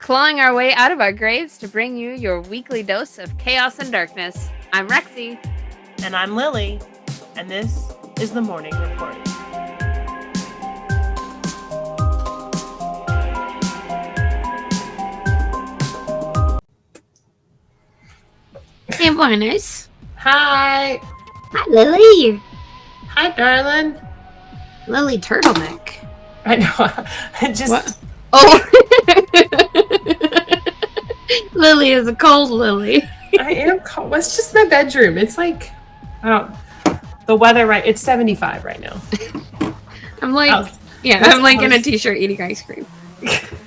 clawing our way out of our graves to bring you your weekly dose of chaos and darkness. I'm Rexy. And I'm Lillie. And this is the Morning Report. Hey, Voynich. Hi. Hi, Lillie. Hi, darling. Lillie turtleneck. I know. I just... What? Oh. Lillie is a cold Lillie. I am cold. It's just my bedroom. It's like... the weather, right? It's 75 right now. I'm like... I'm like in a t-shirt eating ice cream.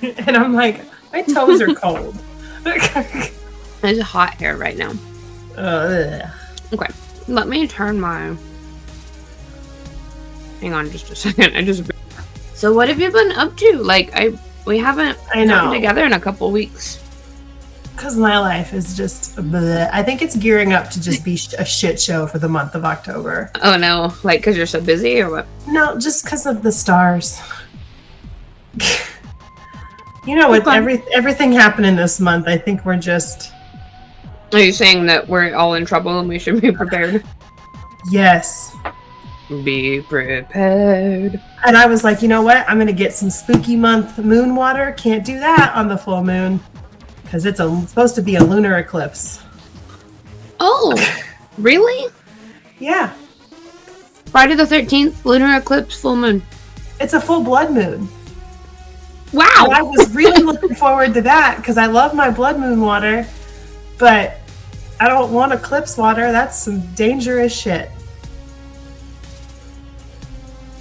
And I'm like, my toes are cold. There's hot hair right now. Ugh. Okay. Let me turn my... Hang on just a second. So what have you been up to? Like, we haven't gotten together in a couple weeks. Because my life is just bleh. I think it's gearing up to just be a shit show for the month of October. Oh no, like because you're so busy or what? No, just because of the stars. You know, with everything happening this month, I think we're just... Are you saying that we're all in trouble and we should be prepared? Yes. Be prepared. And I was like, you know what? I'm going to get some spooky month moon water. Can't do that on the full moon. Because it's supposed to be a lunar eclipse. Oh, really? Yeah. Friday the 13th, lunar eclipse, full moon. It's a full blood moon. Wow. And I was really looking forward to that because I love my blood moon water. But I don't want eclipse water. That's some dangerous shit.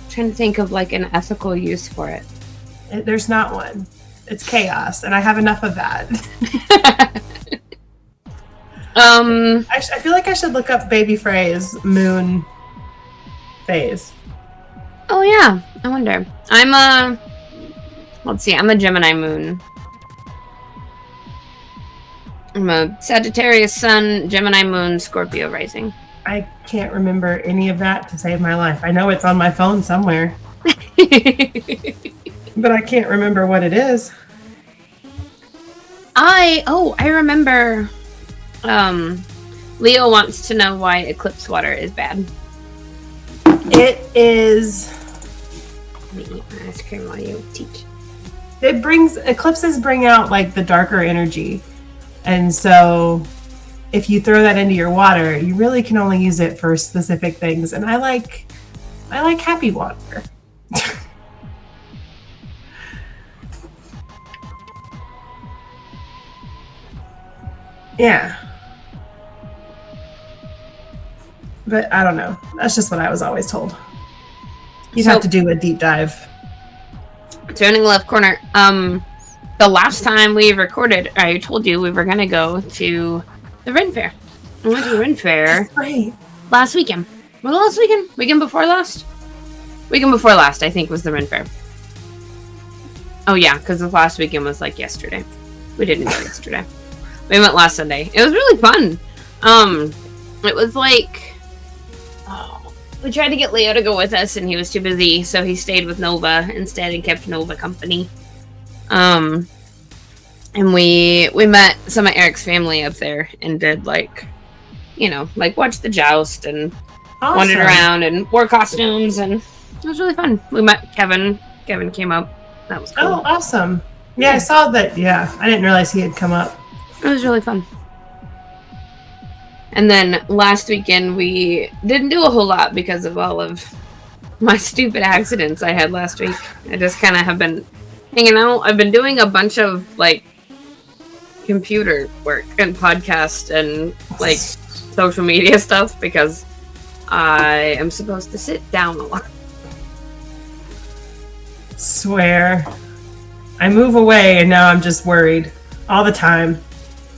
I'm trying to think of like an ethical use for it. There's not one. It's chaos, and I have enough of that. I feel like I should look up Baby Frey's moon phase. Oh yeah, I wonder. Let's see, I'm a Gemini moon. I'm a Sagittarius sun, Gemini moon, Scorpio rising. I can't remember any of that to save my life. I know it's on my phone somewhere. But I can't remember what it is. I remember. Leo wants to know why eclipse water is bad. It is... Let me eat my ice cream while you teach. Eclipses bring out like the darker energy. And so if you throw that into your water, you really can only use it for specific things. And I like happy water. Yeah. But I don't know. That's just what I was always told. You'd have to do a deep dive. Turning left corner. The last time we recorded, I told you we were going to go to the Ren Fair. We went to the Ren Fair last weekend. Well, last weekend? Weekend before last? Weekend before last, I think, was the Ren Fair. Oh, yeah, because the last weekend was like yesterday. We didn't go yesterday. We went last Sunday. It was really fun. It was like... we tried to get Leo to go with us, and he was too busy, so he stayed with Nova instead and kept Nova company. And we met some of Eric's family up there and did like watched the joust and wandered around and wore costumes, and it was really fun. We met Kevin. Kevin came up. That was cool. Oh, awesome. Yeah, I saw that. Yeah, I didn't realize he had come up. It was really fun. And then last weekend we didn't do a whole lot because of all of my stupid accidents I had last week. I just kind of have been hanging out. I've been doing a bunch of like computer work and podcast and like social media stuff because I am supposed to sit down a lot. Swear. I move away and now I'm just worried all the time.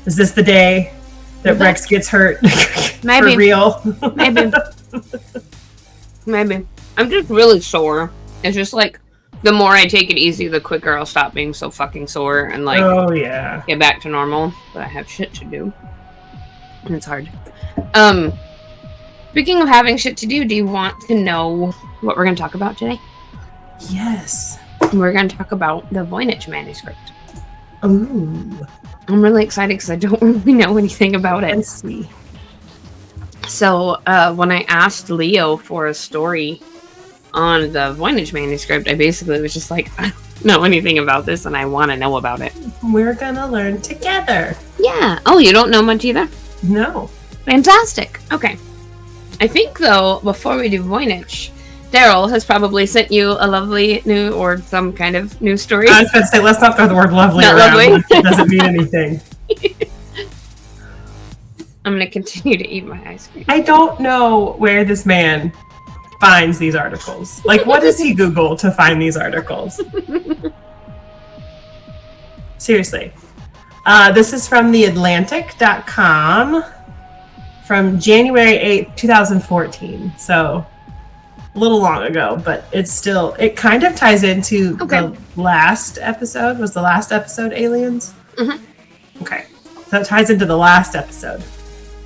Is this the day that Rex gets hurt? Maybe. For real? Maybe. I'm just really sore. It's just like the more I take it easy, the quicker I'll stop being so fucking sore and like get back to normal. But I have shit to do. And it's hard. Speaking of having shit to do you want to know what we're going to talk about today? Yes. We're going to talk about the Voynich Manuscript. Ooh. I'm really excited because I don't really know anything about it. Let's see. So when I asked Leo for a story on the Voynich Manuscript, I basically was just like, I don't know anything about this and I want to know about it. We're going to learn together. Yeah. Oh, you don't know much either? No. Fantastic. Okay. I think, though, before we do Voynich, Daryl has probably sent you a lovely new or some kind of new story. I was going to say, let's not throw the word lovely around. Lovely. It doesn't mean anything. I'm going to continue to eat my ice cream. I don't know where this man finds these articles. Like, what does he Google to find these articles? Seriously. This is from theatlantic.com from January 8th, 2014. So a little long ago, but it kind of ties into the last episode. Was the last episode Aliens? Mm-hmm. Okay. So it ties into the last episode.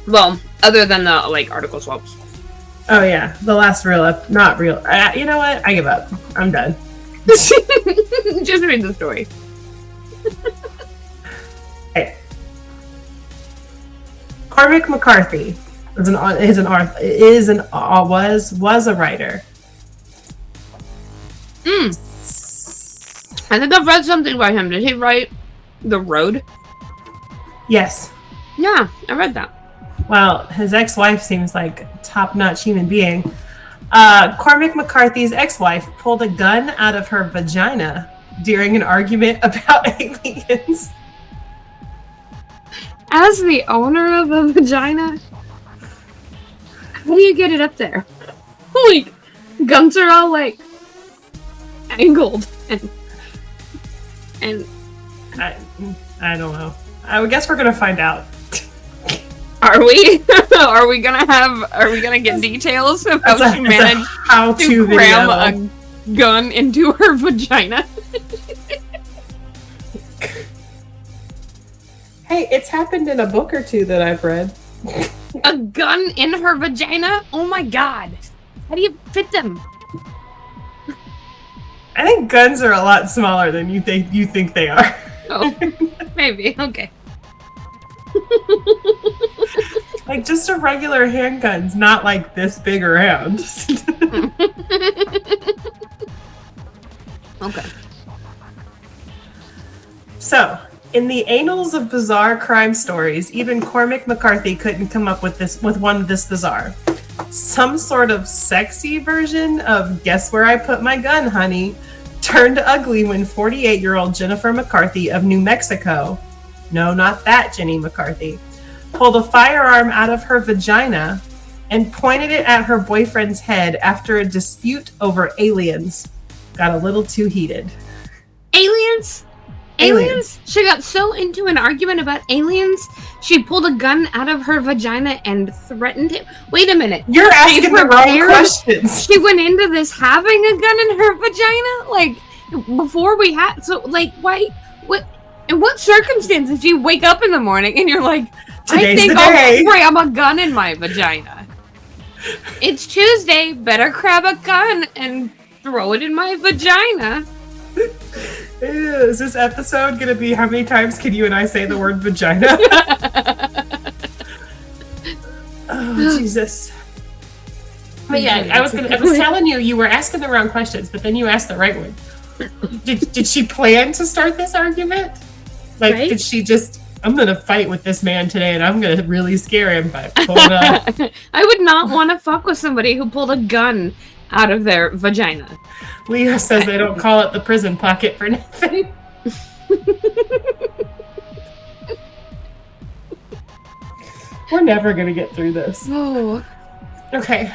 Well, other than the, article swaps. Oh, yeah. The last not real. You know what? I give up. I'm done. Just read the story. Okay. Cormac McCarthy was a writer. I think I've read something about him. Did he write The Road? Yes. Yeah, I read that. Well, his ex-wife seems like a top-notch human being. Cormac McCarthy's ex-wife pulled a gun out of her vagina during an argument about aliens. As the owner of a vagina? How do you get it up there? Guns are all, angled. And I don't know. I guess we're going to find out. Are we? Are we gonna get details of how she managed to cram a gun into her vagina? Hey, it's happened in a book or two that I've read. A gun in her vagina? Oh my god. How do you fit them? I think guns are a lot smaller than you think they are. Oh, maybe. Okay. Like just a regular handgun's not like this big around. Okay. So, in the annals of bizarre crime stories, even Cormac McCarthy couldn't come up with one this bizarre. Some sort of sexy version of "Guess Where I Put My Gun, Honey" turned ugly when 48-year-old Jennifer McCarthy of New Mexico, no, not that Jenny McCarthy, pulled a firearm out of her vagina and pointed it at her boyfriend's head after a dispute over aliens got a little too heated. Aliens? She got so into an argument about aliens, she pulled a gun out of her vagina and threatened him. Wait a minute. You're asking the wrong questions. She went into this having a gun in her vagina? Before we had... So, why... What... In what circumstances do you wake up in the morning and you're like, Today's I think I'll cram a gun in my vagina. It's Tuesday, better grab a gun and throw it in my vagina. Is this episode going to be how many times can you and I say the word vagina? Oh, Jesus. But yeah, I was telling you were asking the wrong questions, but then you asked the right one. Did she plan to start this argument? Right? Did she just, I'm going to fight with this man today and I'm going to really scare him by pulling up? I would not want to fuck with somebody who pulled a gun out of their vagina. Leo says they don't call it the prison pocket for nothing. We're never going to get through this. Oh. Okay.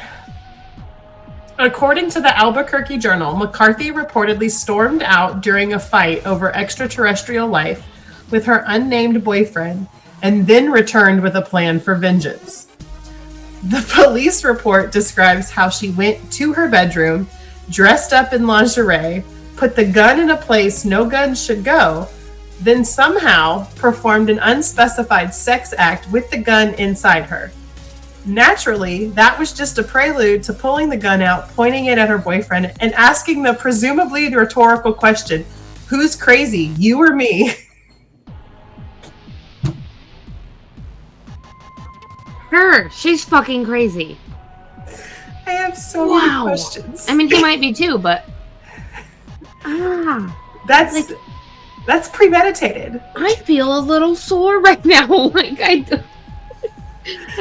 According to the Albuquerque Journal, McCarthy reportedly stormed out during a fight over extraterrestrial life with her unnamed boyfriend and then returned with a plan for vengeance. The police report describes how she went to her bedroom, dressed up in lingerie, put the gun in a place no gun should go, then somehow performed an unspecified sex act with the gun inside her. Naturally, that was just a prelude to pulling the gun out, pointing it at her boyfriend, and asking the presumably rhetorical question, who's crazy, you or me? Her. She's fucking crazy. I have so many questions. I mean, he might be too, but that's premeditated. I feel a little sore right now. Like I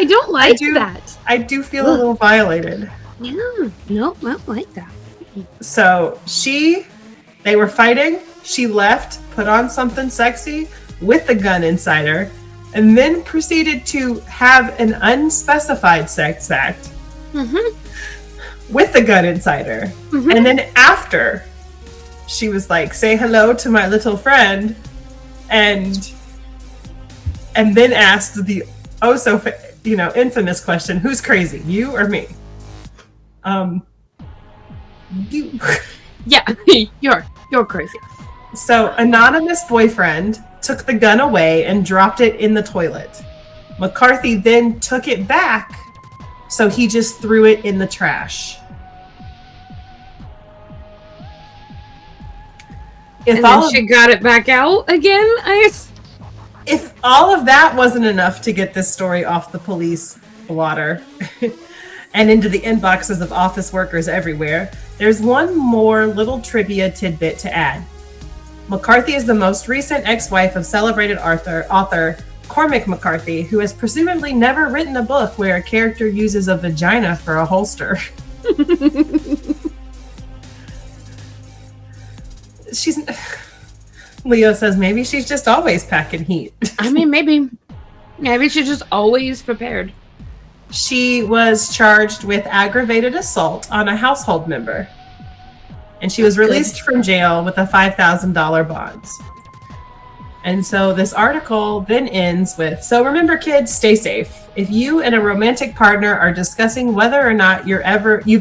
don't like that. I do feel a little violated. Yeah, nope, I don't like that. So they were fighting. She left, put on something sexy with the gun inside her, and then proceeded to have an unspecified sex act with the gun inside her. Mm-hmm. And then after, she was like, "Say hello to my little friend," and then asked the infamous question, "Who's crazy, you or me?" You. Yeah, you're crazy. So, anonymous boyfriend took the gun away and dropped it in the toilet. McCarthy then took it back, so he just threw it in the trash. And then she got it back out again? If all of that wasn't enough to get this story off the police blotter and into the inboxes of office workers everywhere, there's one more little trivia tidbit to add. McCarthy is the most recent ex-wife of celebrated author Cormac McCarthy, who has presumably never written a book where a character uses a vagina for a holster. Leo says maybe she's just always packing heat. I mean, maybe she's just always prepared. She was charged with aggravated assault on a household member, and she was released from jail with a $5,000 bond. And so this article then ends with, "So remember, kids, stay safe. If you and a romantic partner are discussing whether or not you've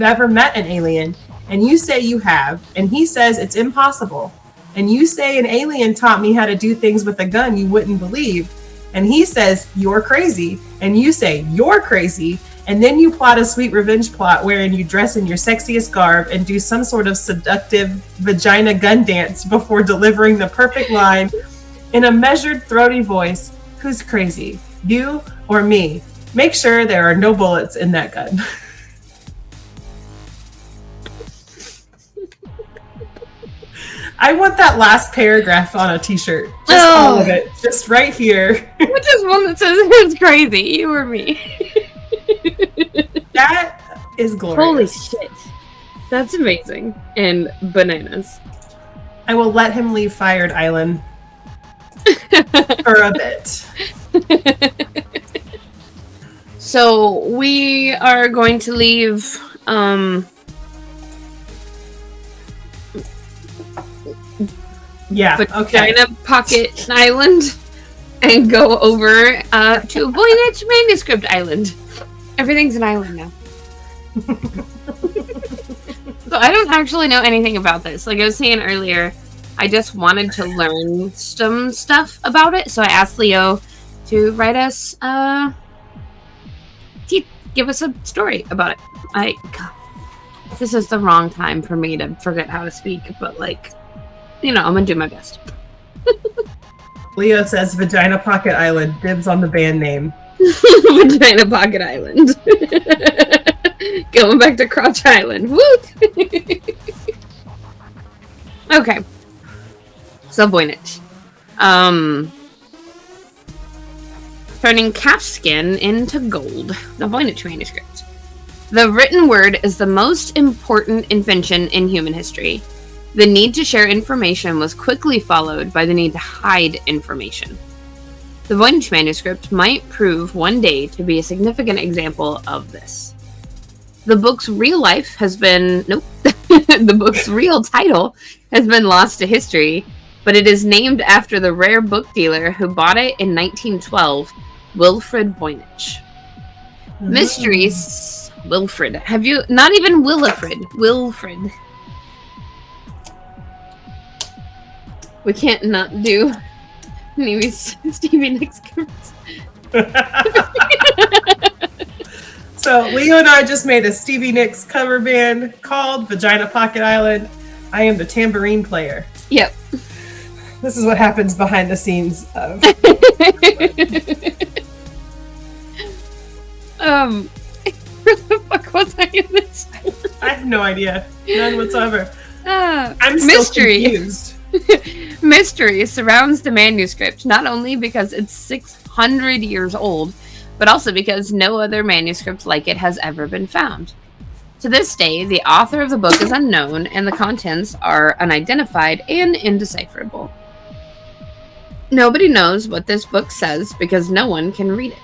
ever met an alien, and you say you have, and he says it's impossible, and you say an alien taught me how to do things with a gun you wouldn't believe, and he says you're crazy, and you say you're crazy, and then you plot a sweet revenge plot wherein you dress in your sexiest garb and do some sort of seductive vagina gun dance before delivering the perfect line in a measured, throaty voice, who's crazy, you or me? Make sure there are no bullets in that gun." I want that last paragraph on a t-shirt. Just all of it. Just right here. Which is one that says who's crazy, you or me? That is glorious. Holy shit. That's amazing. And bananas. I will let him leave Fired Island for a bit. So we are going to leave Vagina Pocket Island and go over to Voynich Manuscript Island. Everything's an island now. So I don't actually know anything about this. Like I was saying earlier, I just wanted to learn some stuff about it. So I asked Leo to write us, give us a story about it. God, this is the wrong time for me to forget how to speak, but like, I'm gonna do my best. Leo says Vagina Pocket Island, dibs on the band name. Vagina Pocket Island. Going back to Crotch Island. Woot! Okay. So Voynich. Turning calfskin into gold. The Voynich Manuscript. The written word is the most important invention in human history. The need to share information was quickly followed by the need to hide information. The Voynich Manuscript might prove one day to be a significant example of this. The book's real life has been... Nope. The book's real title has been lost to history, but it is named after the rare book dealer who bought it in 1912, Wilfrid Voynich. Mysteries... Wilfrid. Have you... Not even Willifrid. Wilfrid. We can't not do Stevie Nicks covers. So Leo and I just made a Stevie Nicks cover band called Vagina Pocket Island. I am the tambourine player. Yep. This is what happens behind the scenes of... Where the fuck was I in this? I have no idea. None whatsoever. I'm mystery. still confused. Mystery surrounds the manuscript, not only because it's 600 years old, but also because no other manuscript like it has ever been found. To this day, the author of the book is unknown, and the contents are unidentified and indecipherable. Nobody knows what this book says because no one can read it.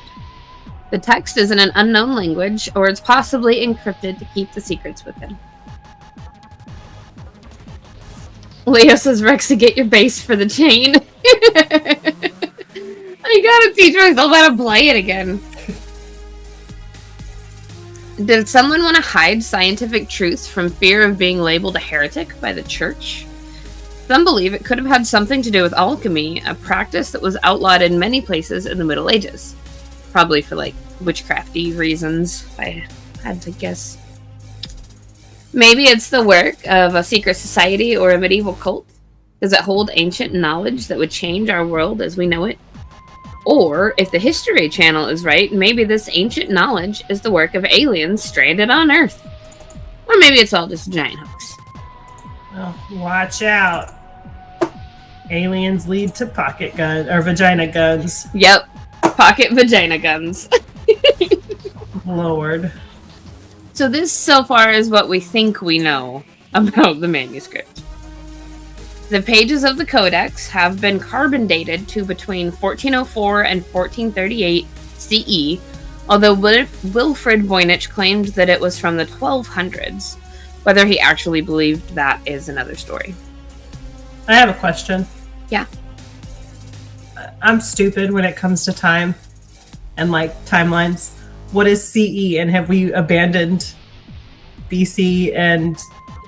The text is in an unknown language, or it's possibly encrypted to keep the secrets within. Leo says, Rexy, get your base for the chain. I gotta teach myself how to play it again. Did someone want to hide scientific truths from fear of being labeled a heretic by the church? Some believe it could have had something to do with alchemy, a practice that was outlawed in many places in the Middle Ages. Probably for, like, witchcrafty reasons, if I had to guess. Maybe it's the work of a secret society or a medieval cult. Does it hold ancient knowledge that would change our world as we know it? Or, if the History Channel is right, maybe this ancient knowledge is the work of aliens stranded on Earth. Or maybe it's all just a giant hoax. Oh, watch out. Aliens lead to pocket gun or vagina guns. Yep. Pocket vagina guns. Lord. So this, so far, is what we think we know about the manuscript. The pages of the Codex have been carbon dated to between 1404 and 1438 CE, although Wilfrid Voynich claimed that it was from the 1200s. Whether he actually believed that is another story. I have a question. Yeah. I'm stupid when it comes to time and, like, timelines. What is CE, and have we abandoned BC and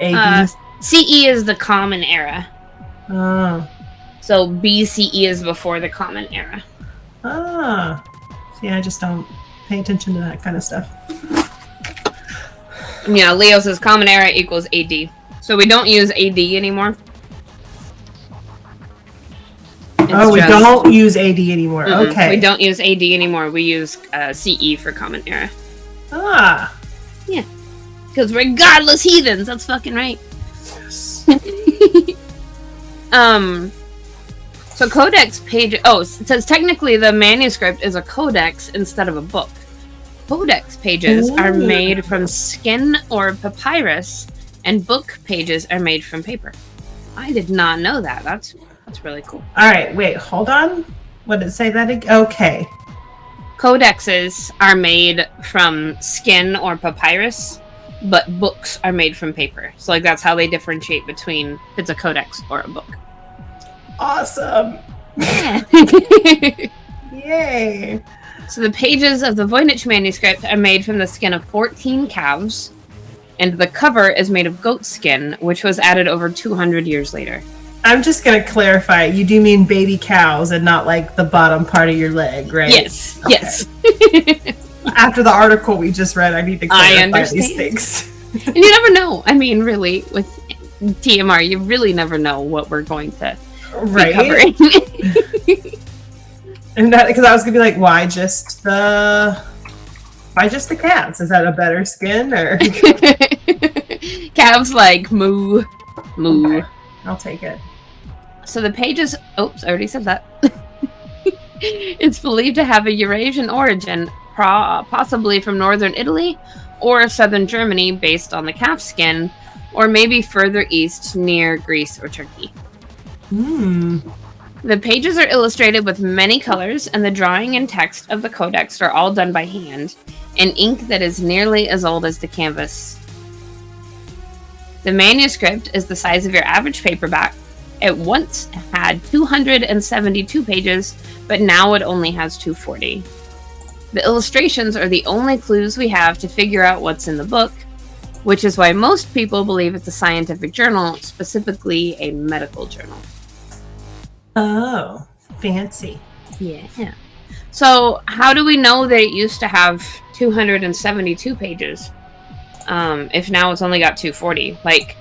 AD? CE is the Common Era. Oh. So BCE is before the Common Era. Ah. See, I just don't pay attention to that kind of stuff. Yeah, Leo says Common Era equals AD. So we don't use AD anymore. We don't use AD anymore. Mm-mm. Okay. We don't use AD anymore. We use CE for Common Era. Ah. Yeah. Because we're godless heathens. That's fucking right. Yes. So codex page... Oh, it says technically the manuscript is a codex instead of a book. Codex pages are made from skin or papyrus, and book pages are made from paper. I did not know that. That's really cool. All right, wait, hold on. What did it say that again? Okay. Codexes are made from skin or papyrus, but books are made from paper. So, like, that's how they differentiate between if it's a codex or a book. Awesome. Yeah. Yay. So the pages of the Voynich Manuscript are made from the skin of 14 calves, and the cover is made of goat skin, which was added over 200 years later. I'm just going to clarify. You do mean baby cows and not, like, the bottom part of your leg, right? Yes, okay. yes. After the article we just read, I need to clarify these things. And you never know. I mean, really, with TMR, you really never know what we're going to be covering. And that, because I was gonna be like, why just the calves? Is that a better skin or calves like moo? Okay, I'll take it. So the pages. Oops, I already said that. It's believed to have a Eurasian origin, possibly from northern Italy or southern Germany, based on the calf skin, or maybe further east near Greece or Turkey. The pages are illustrated with many colors, and the drawing and text of the codex are all done by hand, in ink that is nearly as old as the canvas. The manuscript is the size of your average paperback. It once had 272 pages, but now it only has 240. The illustrations are the only clues we have to figure out what's in the book, which is why most people believe it's a scientific journal, specifically a medical journal. Oh, fancy. Yeah. So, how do we know that it used to have 272 pages? If now it's only got 240? Like,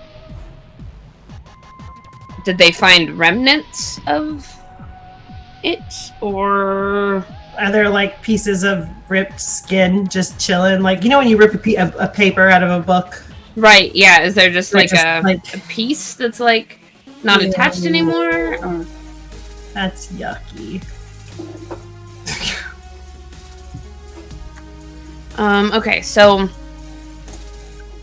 did they find remnants of it? Or... Are there like pieces of ripped skin just chilling? Like, you know when you rip a paper out of a book? Right, yeah. Is there just like a piece that's like not attached anymore? Or? That's yucky. Okay, so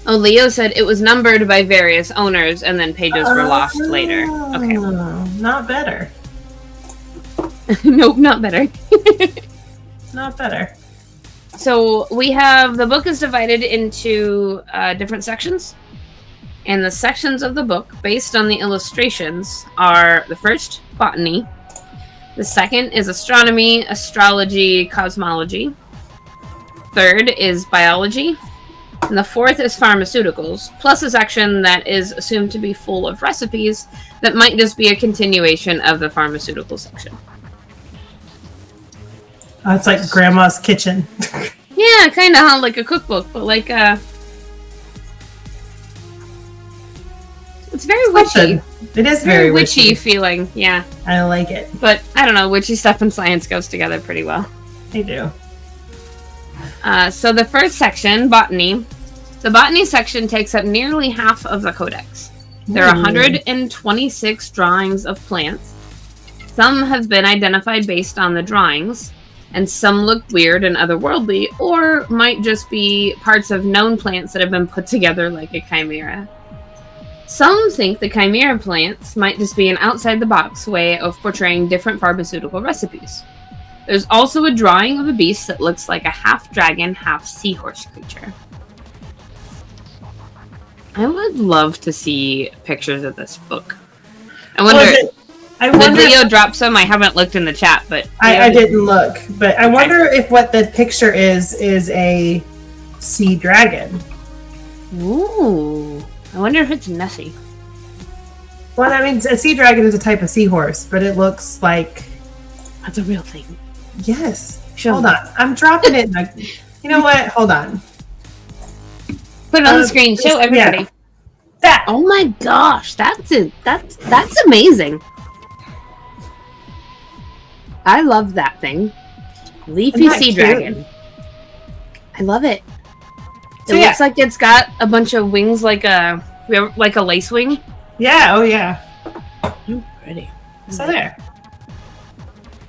Leo said it was numbered by various owners and then pages were lost later. Okay. Not better. Nope, not better. Not better. So we have, the book is divided into different sections. And the sections of the book, based on the illustrations, are the first, botany. The second is astronomy, astrology, cosmology. Third is biology. And the fourth is pharmaceuticals, plus a section that is assumed to be full of recipes that might just be a continuation of the pharmaceutical section. It's like Grandma's kitchen. Yeah, kind of like a cookbook, but like it's very witchy. It is very witchy feeling, yeah. I like it. But I don't know, witchy stuff and science goes together pretty well. They do. So the first section, botany. The botany section takes up nearly half of the codex. There are 126 drawings of plants. Some have been identified based on the drawings, and some look weird and otherworldly, or might just be parts of known plants that have been put together like a chimera. Some think the chimera plants might just be an outside-the-box way of portraying different pharmaceutical recipes. There's also a drawing of a beast that looks like a half-dragon, half-seahorse creature. I would love to see pictures of this book. I wonder... Did Leo drop some? I haven't looked in the chat, but... I didn't look, but I wonder if what the picture is a sea dragon. Ooh. I wonder if it's Nessie. Well, I mean, a sea dragon is a type of seahorse, but it looks like... That's a real thing. Yes. Hold on. I'm dropping it. You know what? Hold on. Put it on the screen. Show everybody. Yeah. That. Oh my gosh. That's amazing. I love that thing. Leafy sea dragon. I love it. It looks like it's got a bunch of wings like a lace wing. Yeah, oh yeah. I'm pretty. So there.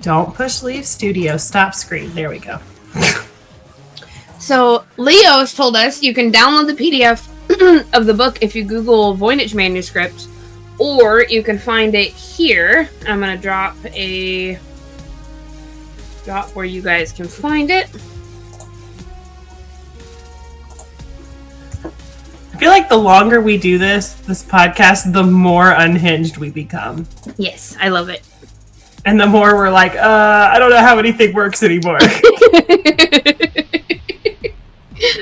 Don't push leave studio. Stop screen. There we go. So Leo has told us you can download the PDF of the book if you Google Voynich Manuscript, or you can find it here. I'm going to drop where you guys can find it. I feel like the longer we do this podcast, the more unhinged we become. Yes, I love it. And the more we're like, I don't know how anything works anymore.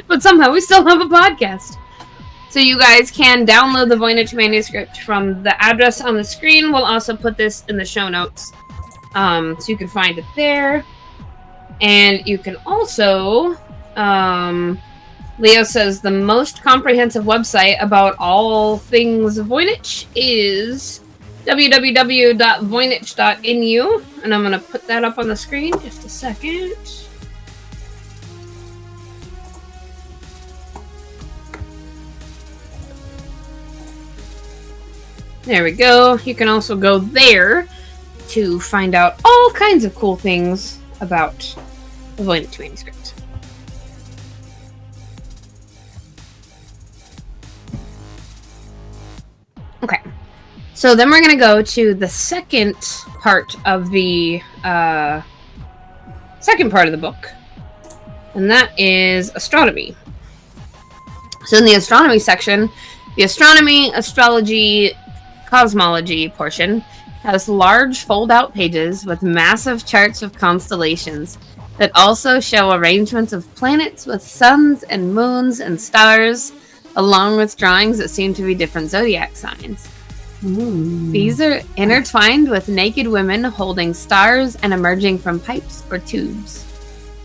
But somehow we still have a podcast. So you guys can download the Voynich Manuscript from the address on the screen. We'll also put this in the show notes. So you can find it there. And you can also... Leo says the most comprehensive website about all things Voynich is www.voynich.nu, and I'm going to put that up on the screen just a second. There we go. You can also go there to find out all kinds of cool things about the Voynich Manuscript. Okay, so then we're going to go to the second part of the book, and that is astronomy. So in the astronomy section, the astronomy, astrology, cosmology portion has large fold-out pages with massive charts of constellations that also show arrangements of planets with suns and moons and stars, along with drawings that seem to be different zodiac signs. Ooh. These are intertwined with naked women holding stars and emerging from pipes or tubes.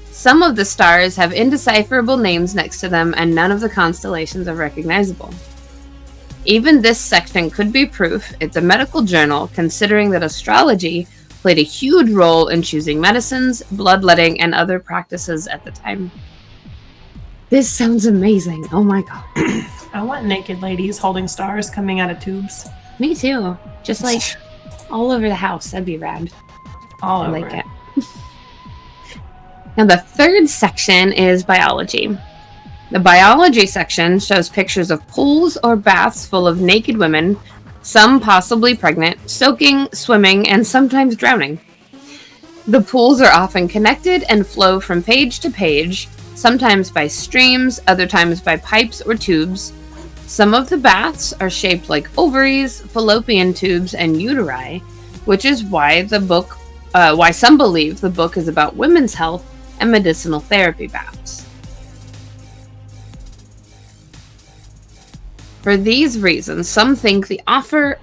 Some of the stars have indecipherable names next to them, and none of the constellations are recognizable. Even this section could be proof it's a medical journal, considering that astrology played a huge role in choosing medicines, bloodletting, and other practices at the time. This sounds amazing. Oh my god. I want naked ladies holding stars coming out of tubes. Me too. Just like all over the house. That'd be rad. All over. I like it. Now the third section is biology. The biology section shows pictures of pools or baths full of naked women, some possibly pregnant, soaking, swimming, and sometimes drowning. The pools are often connected and flow from page to page, sometimes by streams, other times by pipes or tubes. Some of the baths are shaped like ovaries, fallopian tubes, and uteri, which is why why some believe the book is about women's health and medicinal therapy baths. For these reasons, some think the author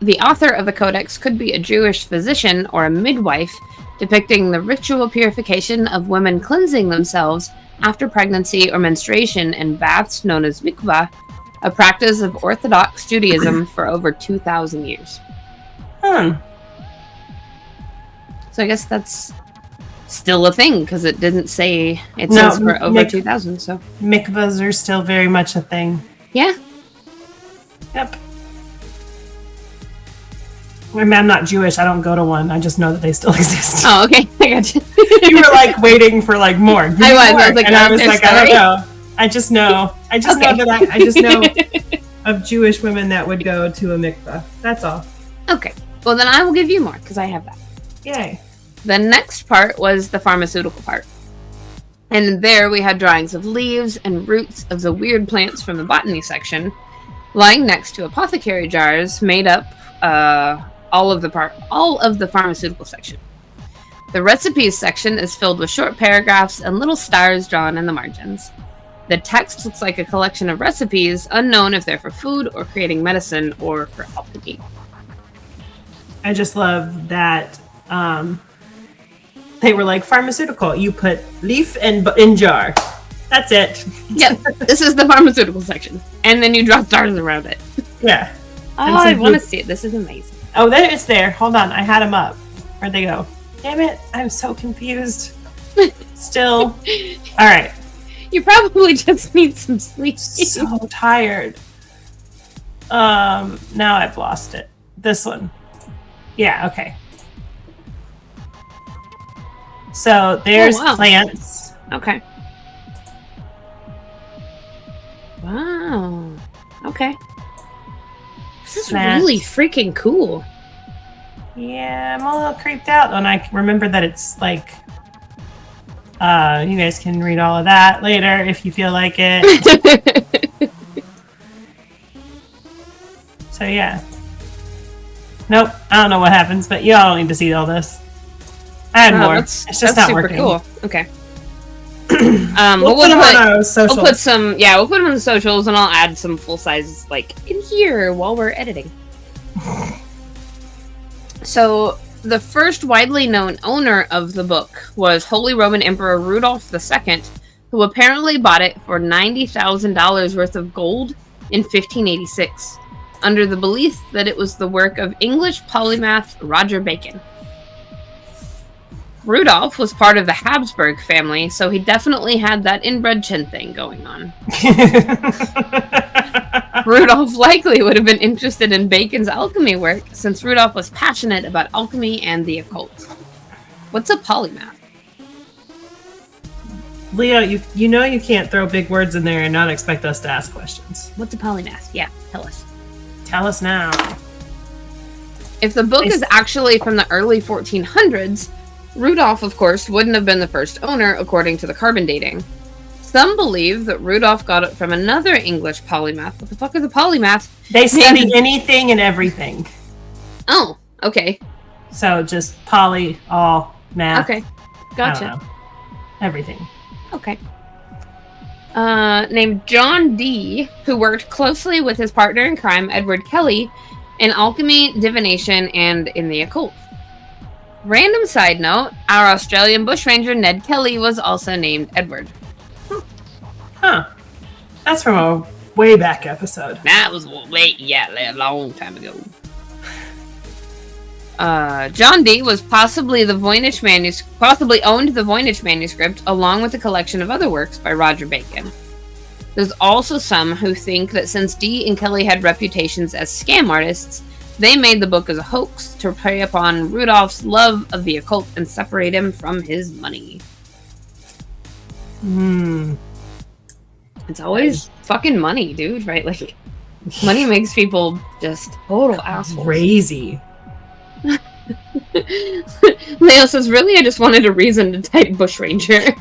of the codex could be a Jewish physician or a midwife, depicting the ritual purification of women cleansing themselves after pregnancy or menstruation in baths known as mikvah, a practice of Orthodox Judaism for over 2,000 years. So I guess that's still a thing, because it didn't say it says for over 2,000. So mikvahs are still very much a thing. Yeah. Yep. I mean, I'm not Jewish. I don't go to one. I just know that they still exist. Oh, okay. I got you. You were like waiting for like more. I was like, I don't know. I just know of Jewish women that would go to a mikvah. That's all. Okay. Well, then I will give you more, because I have that. Yay. The next part was the pharmaceutical part. And there we had drawings of leaves and roots of the weird plants from the botany section, lying next to apothecary jars made up all of the pharmaceutical section. The recipes section is filled with short paragraphs and little stars drawn in the margins. The text looks like a collection of recipes, unknown if they're for food or creating medicine or for alchemy. I just love that they were like, pharmaceutical, you put leaf and in jar. That's it. Yep, this is the pharmaceutical section. And then you draw stars around it. Yeah. Oh, I want to see it. This is amazing. Oh, there it's there. Hold on. I had them up. Where'd they go? Damn it. I'm so confused. Still. All right. You probably just need some sleep. So tired. Now I've lost it. This one. Yeah, okay. So there's plants. Okay. Wow. Okay. This is really freaking cool. Yeah, I'm a little creeped out when I remember that it's like you guys can read all of that later if you feel like it. So yeah. Nope, I don't know what happens, but y'all don't need to see all this. I had more. It's just not super working. Cool. Okay. We'll put them on our socials. We'll put them on the socials, and I'll add some full sizes like in here while we're editing. So the first widely known owner of the book was Holy Roman Emperor Rudolph II, who apparently bought it for $90,000 worth of gold in 1586, under the belief that it was the work of English polymath Roger Bacon. Rudolph was part of the Habsburg family, so he definitely had that inbred chin thing going on. Rudolph likely would have been interested in Bacon's alchemy work, since Rudolph was passionate about alchemy and the occult. What's a polymath? Leo, you know you can't throw big words in there and not expect us to ask questions. What's a polymath? Yeah, tell us. Tell us now. If the book is actually from the early 1400s, Rudolph, of course, wouldn't have been the first owner, according to the carbon dating. Some believe that Rudolph got it from another English polymath. What the fuck is a polymath? They study anything and everything. Oh, okay. So just poly, all, math. Okay, gotcha. Everything. Okay. Named John Dee, who worked closely with his partner in crime, Edward Kelly, in alchemy, divination, and in the occult. Random side note, our Australian bushranger Ned Kelly was also named Edward. Huh. That's from a way back episode. That was a long time ago. John Dee was possibly owned the Voynich Manuscript along with a collection of other works by Roger Bacon. There's also some who think that since Dee and Kelly had reputations as scam artists, they made the book as a hoax to prey upon Rudolph's love of the occult and separate him from his money. It's always fucking money, dude, right? Like, money makes people just total assholes. Crazy. Leo says, really? I just wanted a reason to type bushranger.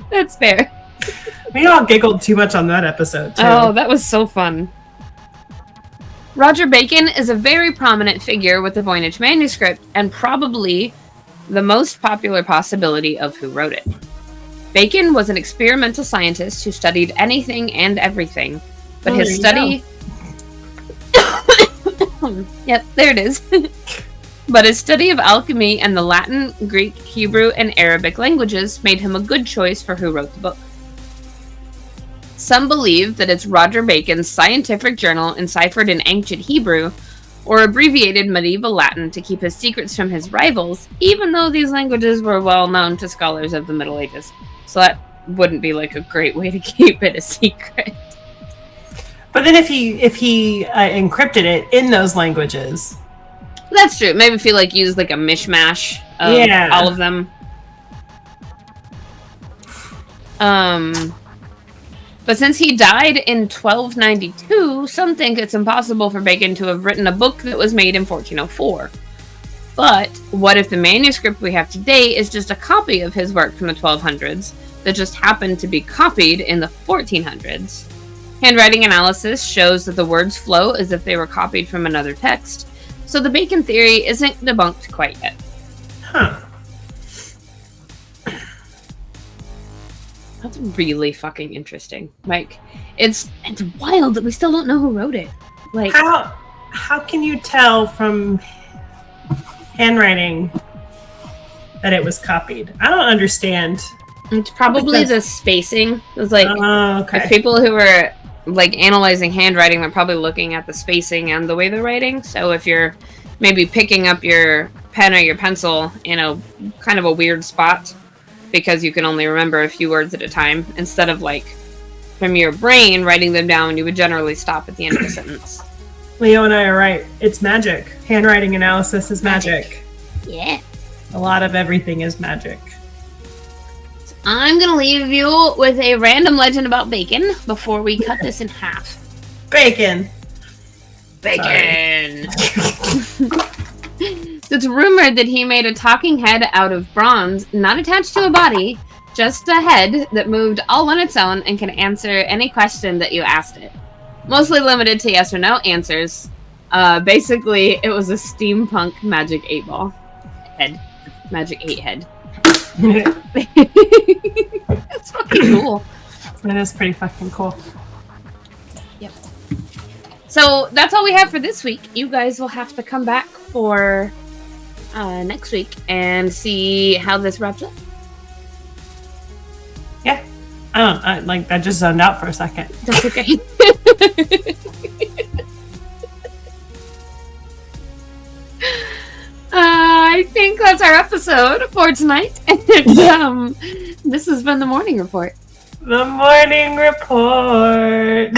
That's fair. We all giggled too much on that episode, too. Oh, that was so fun. Roger Bacon is a very prominent figure with the Voynich Manuscript and probably the most popular possibility of who wrote it. Bacon was an experimental scientist who studied anything and everything, but his study... Yep, there it is. But his study of alchemy and the Latin, Greek, Hebrew, and Arabic languages made him a good choice for who wrote the book. Some believe that it's Roger Bacon's scientific journal enciphered in ancient Hebrew or abbreviated medieval Latin to keep his secrets from his rivals, even though these languages were well known to scholars of the Middle Ages. So that wouldn't be like a great way to keep it a secret. But then if he encrypted it in those languages... That's true. Maybe if he used a mishmash of all of them. But since he died in 1292, some think it's impossible for Bacon to have written a book that was made in 1404. But what if the manuscript we have today is just a copy of his work from the 1200s that just happened to be copied in the 1400s? Handwriting analysis shows that the words flow as if they were copied from another text, so the Bacon theory isn't debunked quite yet. Huh. That's really fucking interesting. It's wild that we still don't know who wrote it. How can you tell from handwriting that it was copied? I don't understand. It's probably the spacing. It's okay. People who are analyzing handwriting, they're probably looking at the spacing and the way they're writing. So if you're maybe picking up your pen or your pencil in a kind of a weird spot because you can only remember a few words at a time, instead of from your brain writing them down, you would generally stop at the end of the sentence. Leo and I are right. It's magic. Handwriting analysis is magic. Yeah. A lot of everything is magic. I'm going to leave you with a random legend about Bacon before we cut this in half. Bacon! It's rumored that he made a talking head out of bronze, not attached to a body, just a head that moved all on its own and can answer any question that you asked it. Mostly limited to yes or no answers. Basically, it was a steampunk Magic 8 ball head. Magic 8 head. That's fucking cool. That is pretty fucking cool. Yep. So that's all we have for this week. You guys will have to come back for next week and see how this wraps up. Yeah. I just zoned out for a second. That's okay. I think that's our episode for tonight. And this has been the Morning Report. The Morning Report.